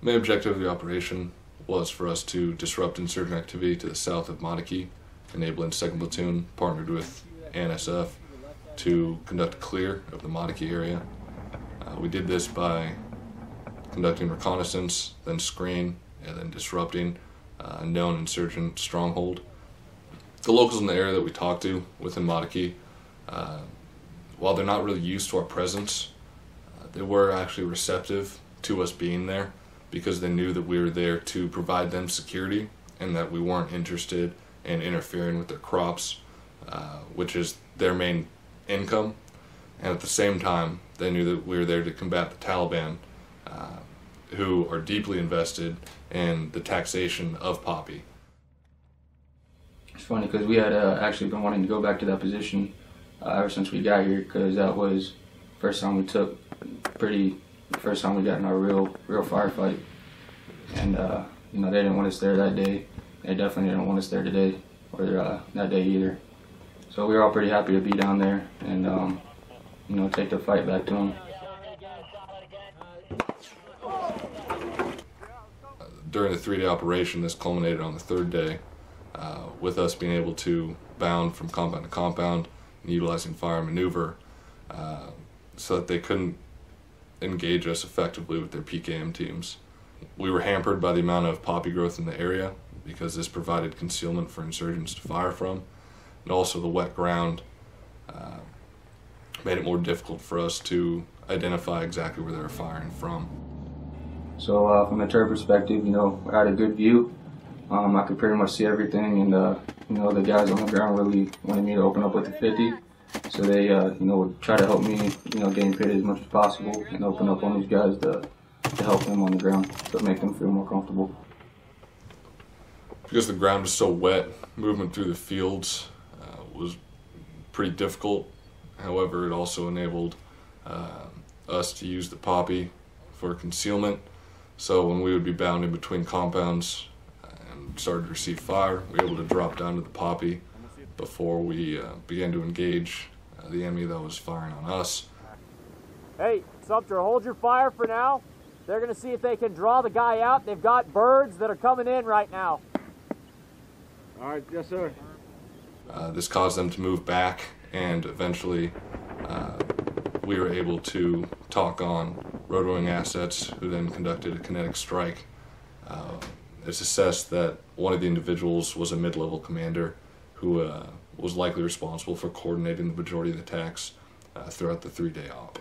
Main objective of the operation was for us to disrupt insurgent activity to the south of Monarchy, enabling 2nd Platoon, partnered with ANSF, to conduct a clear of the Monarchy area. We did this by conducting reconnaissance, then screen, and then disrupting a known insurgent stronghold. The locals in the area that we talked to within Monarchy, while they're not really used to our presence, they were actually receptive to us being there because they knew that we were there to provide them security and that we weren't interested in interfering with their crops, which is their main income. And at the same time, they knew that we were there to combat the Taliban, who are deeply invested in the taxation of poppy. It's funny because we had actually been wanting to go back to that position ever since we got here, because that was first time we got in our real firefight. And you know, they didn't want us there that day. They definitely didn't want us there today or that day either. So we were all pretty happy to be down there and you know, take the fight back to them. During the 3-day operation, this culminated on the 3rd day, with us being able to bound from compound to compound and utilizing fire maneuver so that they couldn't engage us effectively with their PKM teams. We were hampered by the amount of poppy growth in the area because this provided concealment for insurgents to fire from, and also the wet ground made it more difficult for us to identify exactly where they were firing from. So from a turret perspective, you know, I had a good view. I could pretty much see everything, and you know, the guys on the ground really wanted me to open up with the 50. So they, you know, would try to help me, you know, gain pit as much as possible and open up on these guys to help them on the ground, to make them feel more comfortable. Because the ground was so wet, movement through the fields was pretty difficult. However, it also enabled us to use the poppy for concealment. So when we would be bound in between compounds and started to receive fire, we were able to drop down to the poppy before we began to engage the enemy that was firing on us. Hey, Sumter, hold your fire for now. They're going to see if they can draw the guy out. They've got birds that are coming in right now. All right, yes, sir. This caused them to move back, and eventually we were able to talk on rotary assets, who then conducted a kinetic strike. It's assessed that one of the individuals was a mid-level commander who was likely responsible for coordinating the majority of the attacks throughout the 3-day op.